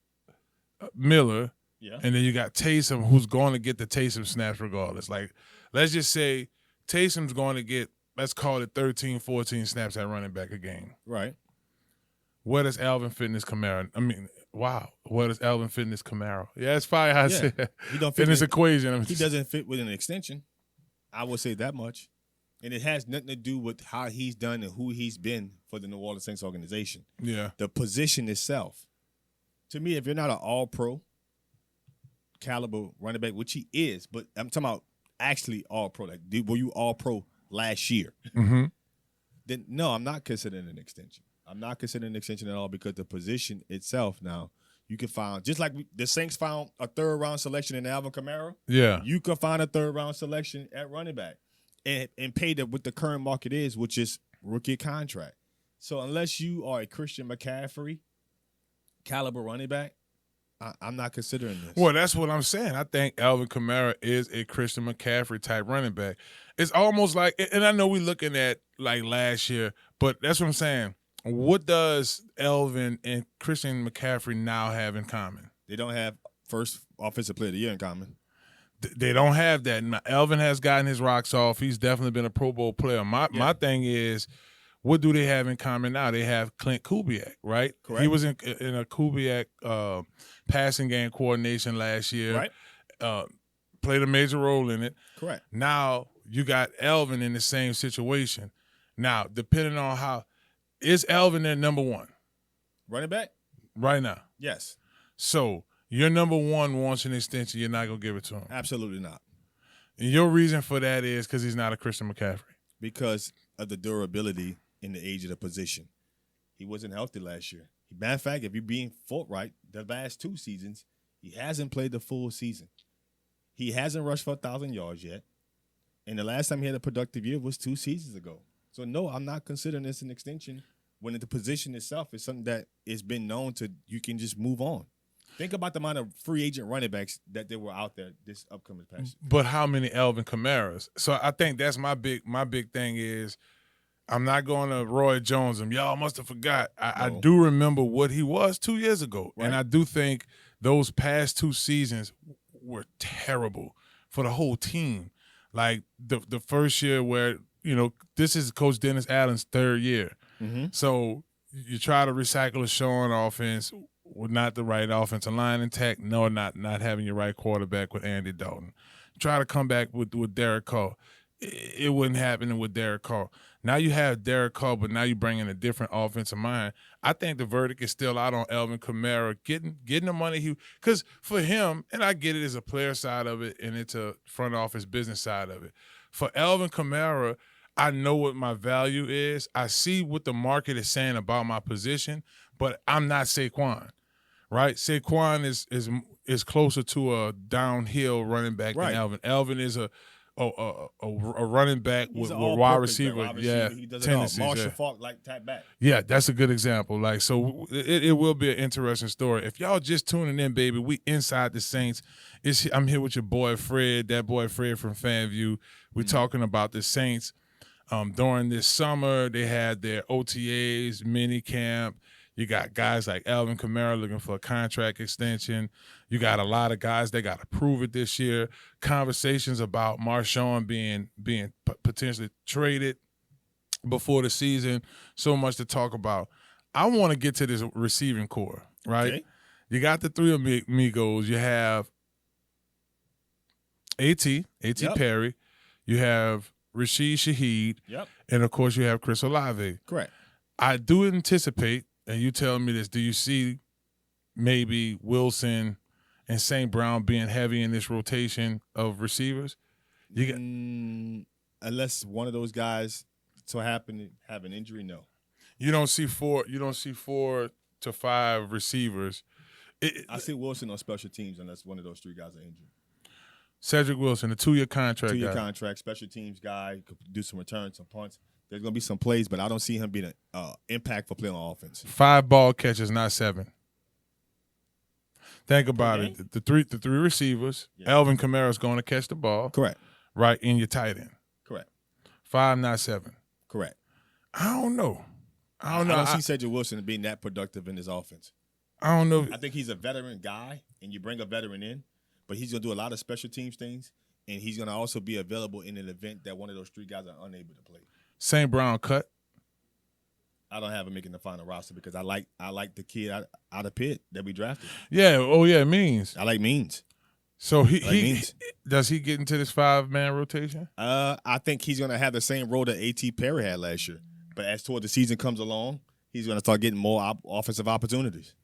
A: Miller, and then you got Taysom, who's going to get the Taysom snaps regardless. Like, let's just say Taysom's going to get, let's call it 13, 14 snaps at running back a game.
C: Right.
A: Where does Alvin Fitness Kamara? I mean, wow. Where does Alvin Fitness Kamara? Yeah, it's probably how I say that.
C: He don't fit
A: in this equation.
C: He doesn't fit with an extension. I would say that much. And it has nothing to do with how he's done and who he's been for the New Orleans Saints organization.
A: Yeah.
C: The position itself. To me, if you're not an all-pro caliber running back, which he is, but I'm talking about actually all-pro. Like, were you all-pro last year?
A: Mm-hmm.
C: Then, no, I'm not considering an extension. I'm not considering an extension at all because the position itself now, you can find, just like the Saints found a third-round selection in Alvin Kamara, you can find a third-round selection at running back. And pay what the current market is, which is rookie contract. So unless you are a Christian McCaffrey caliber running back, I'm not considering this.
A: Well, that's what I'm saying. I think Alvin Kamara is a Christian McCaffrey type running back. It's almost like, and I know we're looking at like last year, but that's what I'm saying. What does Alvin and Christian McCaffrey now have in common?
C: They don't have first offensive player of the year in common.
A: They don't have that. Now, Alvin has gotten his rocks off. He's definitely been a Pro Bowl player. My thing is, what do they have in common now? They have Clint Kubiak, right?
C: Correct.
A: He was in a Kubiak passing game coordination last year.
C: Right.
A: Played a major role in it.
C: Correct.
A: Now you got Elvin in the same situation. Now, depending on how is Elvin their number one
C: Running back?
A: right now?
C: Yes.
A: So your number one wants an extension. You're not gonna give it to him.
C: Absolutely not.
A: And your reason for that is because he's not a Christian McCaffrey.
C: Because of the durability in the age of the position. He wasn't healthy last year. Matter of fact, if you're being forthright, the last 2 seasons, he hasn't played the full season. He hasn't rushed for 1,000 yards yet. And the last time he had a productive year was 2 seasons ago. So, no, I'm not considering this an extension when the position itself is something that has been known to you can just move on. Think about the amount of free agent running backs that there were out there this upcoming past year.
A: But how many Elvin Kamaras? So I think that's my big thing is I'm not going to Roy Jones him. Y'all must have forgot. I do remember what he was 2 years ago.
C: Right.
A: And I do think those past 2 seasons were terrible for the whole team. Like the first year where, this is Coach Dennis Allen's 3rd year.
C: Mm-hmm.
A: So you try to recycle a Sean offense with not the right offensive line intact, no, not having your right quarterback with Andy Dalton. Try to come back with Derek Carr. It wouldn't happen with Derek Carr. Now you have Derek Carr, but now you bring in a different offensive mind. I think the verdict is still out on Elvin Kamara getting the money because for him, and I get it as a player side of it and it's a front office business side of it. For Elvin Kamara, I know what my value is. I see what the market is saying about my position, but I'm not Saquon, right? Saquon is closer to a downhill running back than Elvin. Elvin is a running back with wide receiver. Yeah,
C: he does
A: tendencies.
C: It all. Marshall Faulk like type back.
A: Yeah, that's a good example. Like, so it will be an interesting story. If y'all just tuning in, baby, we inside the Saints. I'm here with your boy Fred, that boy Fred from FanView. We're talking about the Saints. During this summer, they had their OTAs, mini camp. You got guys like Elvin Kamara looking for a contract extension. You got a lot of guys that got to prove it this year. Conversations about Marshawn being potentially traded before the season. So much to talk about. I want to get to this receiving core, right?
C: Okay.
A: You got the 3 amigos. You have A.T.
C: Yep.
A: Perry. You have Rashid Shaheed.
C: Yep.
A: And, of course, you have Chris Olave.
C: Correct.
A: I do anticipate, and you tell me this, do you see maybe Wilson and St. Brown being heavy in this rotation of receivers?
C: Unless one of those guys so happen to have an injury, no.
A: You don't see 4 to 5 receivers.
C: I see Wilson on special teams unless one of those 3 guys are injured.
A: Cedric Wilson, a 2-year contract
C: 2-year
A: guy.
C: contract, special teams guy, could do some returns, some punts. There's going to be some plays, but I don't see him being an impactful player on offense.
A: 5 ball catches, not 7. Think about
C: Okay.
A: it. The three receivers.
C: Yeah.
A: Elvin Kamara is going to catch the ball.
C: Correct.
A: Right in your tight end.
C: Correct.
A: 5, not 7.
C: Correct.
A: I don't know.
C: I don't see Cedric Wilson being that productive in his offense.
A: I don't know.
C: I think he's a veteran guy, and you bring a veteran in, but he's going to do a lot of special teams things, and he's going to also be available in an event that one of those 3 guys are unable to play.
A: St. Brown cut.
C: I don't have him making the final roster because I like the kid out of Pitt that we drafted.
A: Yeah. Oh, yeah, Means.
C: I like Means.
A: So
C: Means.
A: Does he get into this 5-man rotation?
C: I think he's going to have the same role that A.T. Perry had last year. But as toward the season comes along, he's going to start getting more offensive opportunities.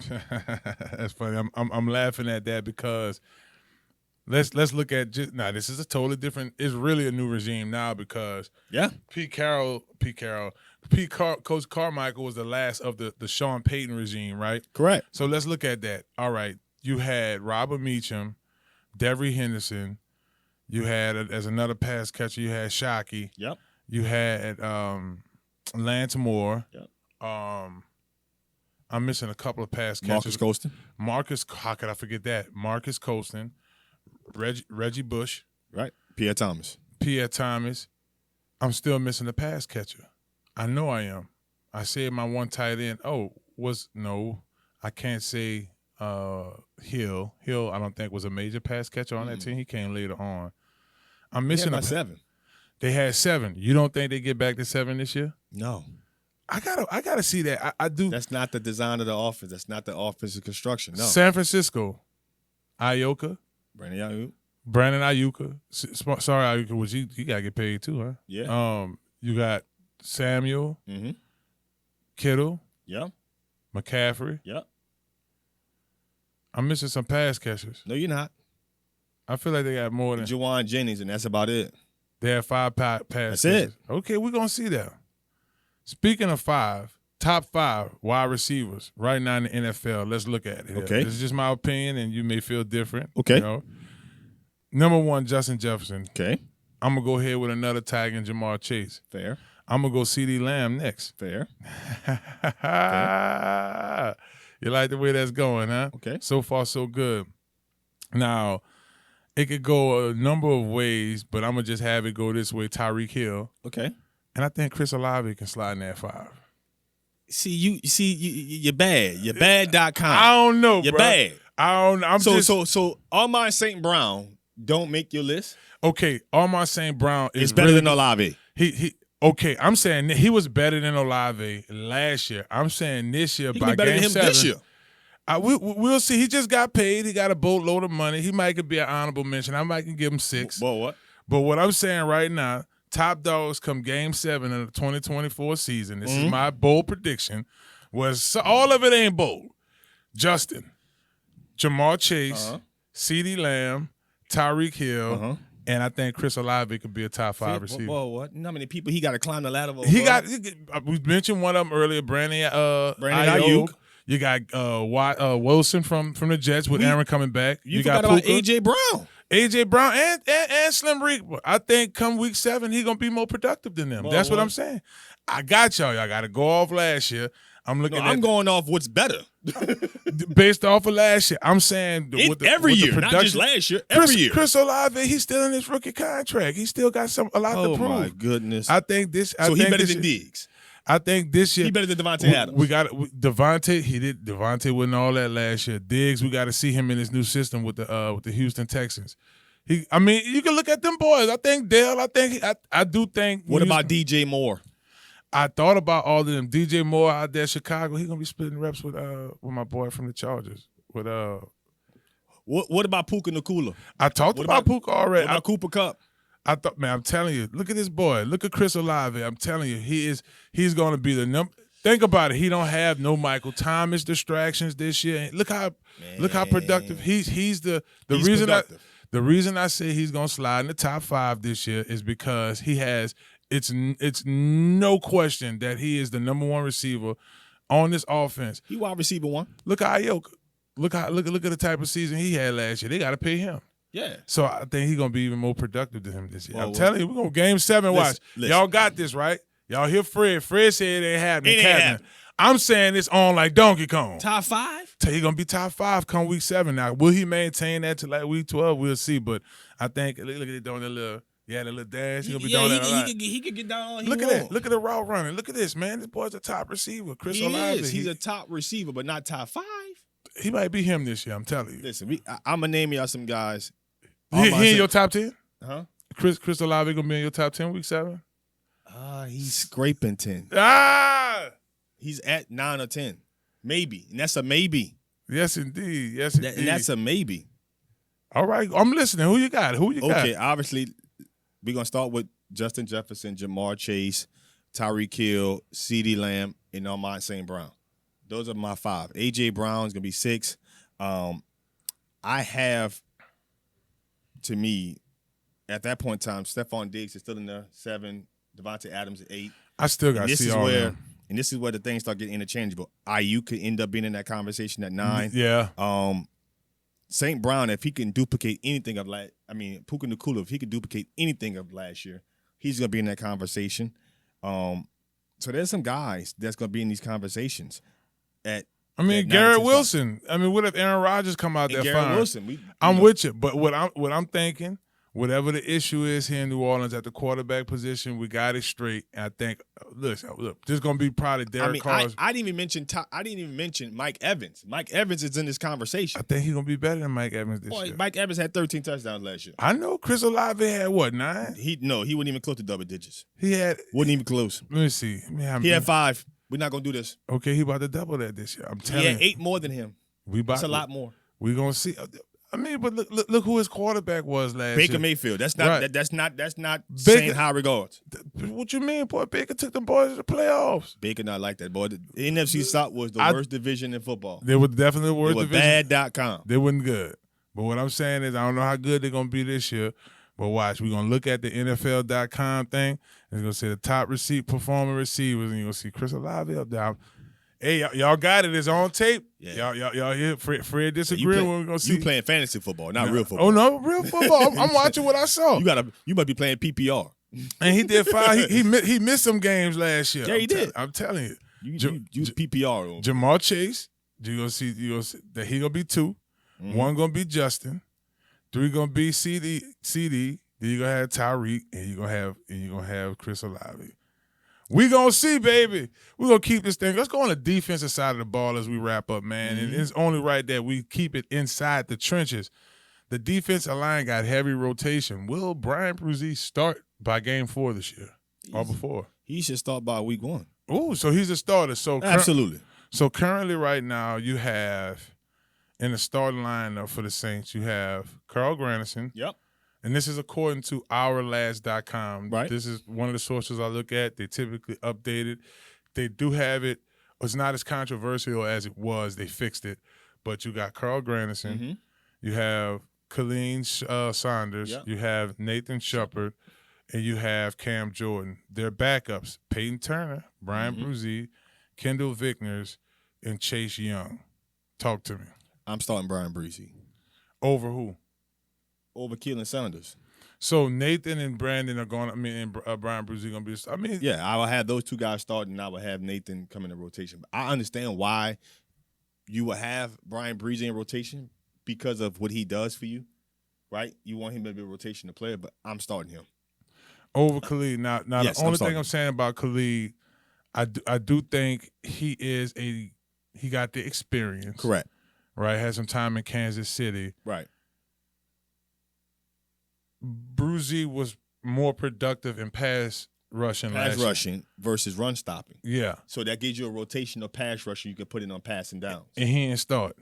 A: That's funny. I'm laughing at that because let's look at this is a totally different. It's really a new regime now because Coach Carmichael was the last of the Sean Payton regime, right?
C: Correct.
A: So let's look at that. All right, you had Robert Meacham, Devery Henderson. You had as another pass catcher. You had Shockey.
C: Yep.
A: You had Lance Moore.
C: Yep.
A: I'm missing a couple of pass catchers.
C: Marcus Colston.
A: How could I forget that? Marcus Colston, Reggie Bush.
C: Right. Pierre Thomas.
A: I'm still missing a pass catcher. I know I am. I said my one tight end. I can't say Hill. Hill, I don't think was a major pass catcher on that team. He came later on. I'm missing
C: 7.
A: They had 7. You don't think they get back to 7 this year?
C: No.
A: I gotta see that. I do.
C: That's not the design of the offense. That's not the offensive construction. No.
A: San Francisco, Ioka,
C: Brandon Ayuk.
A: Brandon Ayuka. Sorry, Ayuka, which he got to get paid too, huh?
C: Yeah.
A: You got Samuel,
C: Mm-hmm.
A: Kittle,
C: Yeah.
A: McCaffrey.
C: Yeah.
A: I'm missing some pass catchers.
C: No, you're not.
A: I feel like they got more than
C: Juwan Jennings, and that's about it.
A: they have 5 pass
C: That's
A: catchers.
C: it.
A: Okay, we're gonna see that. Speaking of 5, top 5 wide receivers right now in the NFL. Let's look at it. Here.
C: Okay.
A: This is just my opinion, and you may feel different.
C: Okay.
A: You know? Number 1, Justin Jefferson.
C: Okay.
A: I'm gonna go ahead with another tag in Jamar Chase.
C: Fair.
A: I'm gonna go CeeDee Lamb next.
C: Fair.
A: You like the way that's going, huh?
C: Okay.
A: So far, so good. Now, it could go a number of ways, but I'm gonna just have it go this way. Tyreek Hill,
C: Okay.
A: and I think Chris Olave can slide in that 5.
C: You're bad. You're bad.com.
A: I don't know,
C: You're
A: bro.
C: bad.
A: I don't. I'm just
C: So Armand St. Brown don't make your list.
A: okay. Armand St. Brown is
C: It's better
A: really,
C: than Olave.
A: he. Okay, I'm saying he was better than Olave last year. I'm saying this year
C: He
A: by
C: can be better
A: game
C: than him
A: 7.
C: this year.
A: We'll see. He just got paid. He got a boatload of money. He might could be an honorable mention. I might can give him 6.
C: Well, what?
A: But what I'm saying right now, top dogs come game 7 of the 2024 season. This is my bold prediction. All of it ain't bold. Justin, Jamar Chase, CeeDee Lamb, Tyreek Hill, and I think Chris Olave could be a top 5 receiver.
C: Well, what? You know how many people he got to climb the ladder over?
A: We mentioned one of them earlier, Brandon
C: Ayuk.
A: You got Wilson from the Jets with Aaron coming back.
C: You
A: got
C: forgot about
A: Puka.
C: A.J. Brown.
A: A.J. Brown and Slim Reaper. I think come week 7, he's going to be more productive than them.
C: Well,
A: That's what I'm saying. I got y'all. Y'all got to go off last year. I'm looking
C: I'm going off what's better.
A: based off of last year. I'm saying
C: Every year,
A: the
C: not just
A: production.
C: last year. Every year.
A: Chris Olave, he's still in his rookie contract. He still got a lot to prove.
C: Oh my goodness.
A: I think this.
C: So he better than Diggs.
A: I think this year
C: He better than Devontae Adams.
A: We got Devontae. Devontae wasn't all that last year. Diggs, we got to see him in his new system with the Houston Texans. You can look at them boys. I think Dale. I do think.
C: What about DJ Moore?
A: I thought about all of them. DJ Moore out there, Chicago. He's gonna be splitting reps with my boy from the Chargers. With
C: What about Puka Nacua?
A: I talked about Puka already.
C: What about Cooper Kupp?
A: I thought, man, I'm telling you, look at this boy. Look at Chris Olave. I'm telling you, he's going to be the number. Think about it. He don't have no Michael Thomas distractions this year. Look how productive he's the reason
C: productive.
A: The reason I say he's going to slide in the top 5 this year is because he has. It's no question that he is the number 1 receiver on this offense.
C: He wide receiver 1.
A: Look at Ayuk. Look at the type of season he had last year. They got to pay him.
C: Yeah.
A: So I think he's gonna be even more productive than him this year.
C: Well,
A: I'm telling you, we're gonna game 7. Watch.
C: Listen.
A: Y'all got this, right? Y'all hear Fred. Fred said it ain't happening.
C: It ain't happening.
A: I'm saying it's on like Donkey Kong.
C: Top 5?
A: He's gonna be top 5 come week 7. Now, will he maintain that to like week 12? We'll see. But I think look at it doing the little dance. He's gonna be doing that a lot.
C: He could get down.
A: Look at that. Look at the route running. Look at this, man. This boy's a top receiver. Chris Olave.
C: He's a top receiver, but not top 5.
A: He might be him this year. I'm telling you.
C: Listen, I'm gonna name y'all some guys.
A: He in your top 10?
C: Huh?
A: Chris Olave gonna be in your top 10 week 7?
C: He's scraping 10. He's at 9 or 10, maybe, and that's a maybe.
A: Yes, indeed. Yes, indeed.
C: And that's a maybe.
A: All right, I'm listening. Who you got?
C: Okay, obviously, we're gonna start with Justin Jefferson, Jamar Chase, Tyreek Hill, CeeDee Lamb, and Armand St. Brown. Those are my 5. A.J. Brown's gonna be 6. I have, to me, at that point in time, Stephon Diggs is still in there, 7. Devontae Adams at 8.
A: I still got to see all of them.
C: And this is where the things start getting interchangeable. Ayuk could end up being in that conversation at 9.
A: Yeah.
C: St. Brown, if he can duplicate anything of Puka Nacua, if he can duplicate anything of last year, he's gonna be in that conversation. So there's some guys that's gonna be in these conversations.
A: Garrett Wilson. What if Aaron Rodgers come out there fine?
C: Garrett Wilson.
A: I'm with you, but what I'm thinking, whatever the issue is here in New Orleans at the quarterback position, we got it straight. And I think, look, this is going to be probably Derek Carr's.
C: I didn't even mention Mike Evans. Mike Evans is in this conversation.
A: I think he's going to be better than Mike Evans this year.
C: Mike Evans had 13 touchdowns last year.
A: I know. Chris Olave had what, 9?
C: He wasn't even close to double digits.
A: Wasn't
C: even close.
A: Let me see.
C: He had 5. We're not gonna do this.
A: Okay, he about to double that this year. I'm telling you.
C: He had 8 more than him. That's a lot more.
A: We're gonna see. I mean, but look who his quarterback was last
C: Baker
A: year.
C: Mayfield. That's not
A: Right.
C: that's not
A: Baker-
C: saying high regards.
A: What you mean, boy? Baker took them boys to the playoffs.
C: Baker not like that, boy. The NFC South was the worst division in football.
A: They were definitely the
C: It
A: worst
C: was
A: division.
C: bad.com.
A: They wasn't good. But what I'm saying is, I don't know how good they're gonna be this year. But watch, we're gonna look at the NFL.com thing. And it's gonna say the top performing receivers, and you're gonna see Chris Olave up there. Hey, y'all got it. It's on tape.
C: Yeah.
A: Y'all hear Fred disagree. We're gonna see.
C: You playing fantasy football, not real football.
A: Oh no, real football. I'm watching what I saw.
C: You might be playing PPR.
A: And he did fine. He missed some games last year.
C: Yeah, he did.
A: I'm telling you.
C: You use PPR on.
A: Jamal Chase, you gonna see that he gonna be 2.
C: Mhm.
A: 1 gonna be Justin. 3 gonna be CD. Then you gonna have Tyreek, and you gonna have Chris Olave. We gonna see, baby. We gonna keep this thing. Let's go on the defensive side of the ball as we wrap up, man. And it's only right that we keep it inside the trenches. The defensive line got heavy rotation. Will Brian Brzee start by game 4 this year or before?
C: He should start by week 1.
A: Oh, so he's a starter. So
C: Absolutely.
A: So currently, right now, you have in the starting lineup for the Saints, you have Carl Granderson.
C: Yep.
A: And this is according to OurLast.com.
C: Right.
A: This is one of the sources I look at. They typically update it. They do have it. It's not as controversial as it was. They fixed it. But you got Carl Granderson.
C: Mm-hmm.
A: You have Colleen Saunders.
C: Yep.
A: You have Nathan Shepard. And you have Cam Jordan. Their backups, Peyton Turner, Brian Brzee, Kendall Vickers, and Chase Young. Talk to me.
C: I'm starting Brian Brzee.
A: Over who?
C: Over Keelan Saunders.
A: So Nathan and Brandon are going. And Brian Brzee going to be.
C: Yeah, I will have those 2 guys starting, and I will have Nathan come in the rotation. But I understand why you will have Brian Brzee in rotation because of what he does for you, right? You want him to be a rotation player, but I'm starting him
A: over Khalid. Now
C: Yes,
A: the only
C: I'm
A: thing I'm saying about Khalid, I do think he got the experience.
C: Correct.
A: Right, had some time in Kansas City.
C: Right.
A: Brzee was more productive in pass rushing
C: Pass
A: last
C: rushing versus run stopping.
A: year. Yeah,
C: So that gives you a rotation of pass rusher you can put in on passing downs.
A: and he didn't start.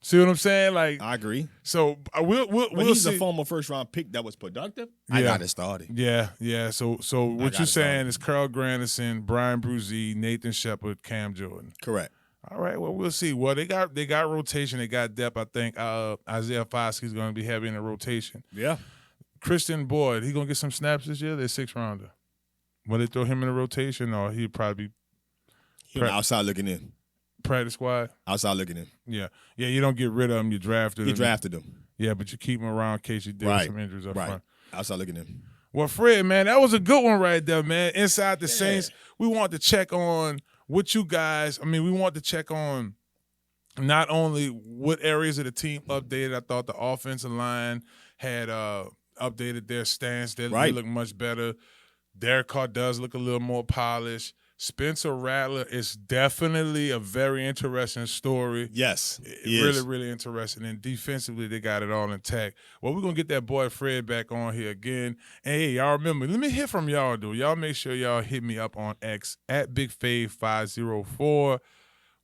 A: See what I'm saying? Like,
C: I agree.
A: so we'll
C: He's
A: see.
C: a former first-round pick that was productive. I got to start him.
A: Yeah. So what
C: got
A: you're
C: it,
A: saying is Carl Granderson, Brian Brzee, Nathan Shepard, Cam Jordan.
C: Correct.
A: All right, well, we'll see. Well, they got rotation. They got depth. I think Isaiah Foskey's going to be heavy in the rotation.
C: Yeah.
A: Christian Boyd, he going to get some snaps this year? They're 6th rounder. Will they throw him in the rotation, or he'd probably
C: He was outside looking in.
A: practice squad?
C: Outside looking in.
A: Yeah. You don't get rid of him. You drafted him.
C: He drafted him.
A: Yeah, but you keep him around in case you deal with some injuries up front.
C: Outside looking in.
A: Well, Fred, man, that was a good one right there, man. Inside the Saints, we want to check on what you guys, we want to check on not only what areas of the team updated. I thought the offensive line had updated their stance. They look much better. Derek Carr does look a little more polished. Spencer Rattler is definitely a very interesting story.
C: Yes.
A: Really, really interesting. And defensively, they got it all intact. Well, we're going to get that boy Fred back on here again. And hey, y'all remember, let me hear from y'all, dude. Y'all make sure y'all hit me up on X at BigFave504.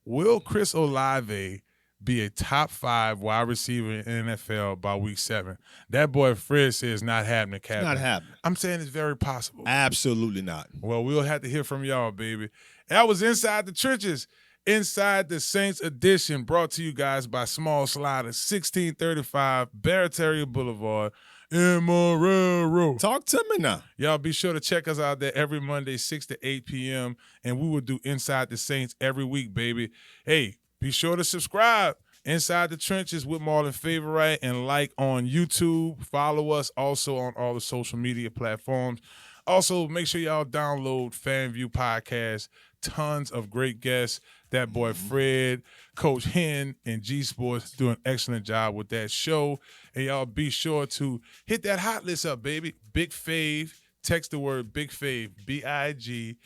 A: Will Chris Olave be a top 5 wide receiver in NFL by week 7? That boy Fred says not happening, Captain.
C: Not happening.
A: I'm saying it's very possible.
C: Absolutely not.
A: Well, we'll have to hear from y'all, baby. That was Inside the Trenches, Inside the Saints edition, brought to you guys by Small Slider, 1635 Barataria Boulevard, Amarillo.
C: Talk to me now.
A: Y'all be sure to check us out there every Monday, 6 to 8 p.m., and we will do Inside the Saints every week, baby. Hey, be sure to subscribe. Inside the Trenches with Marlon Favorite, and like on YouTube. Follow us also on all the social media platforms. Also, make sure y'all download FanView Podcast. Tons of great guests. That boy Fred, Coach Hen, and G Sports do an excellent job with that show. And y'all be sure to hit that hot list up, baby. Big Fave. Text the word Big Fave, BIGFAV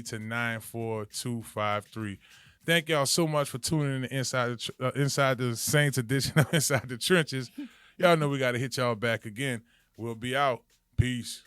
A: to 94253. Thank y'all so much for tuning in to Inside the Saints edition of Inside the Trenches. Y'all know we got to hit y'all back again. We'll be out. Peace.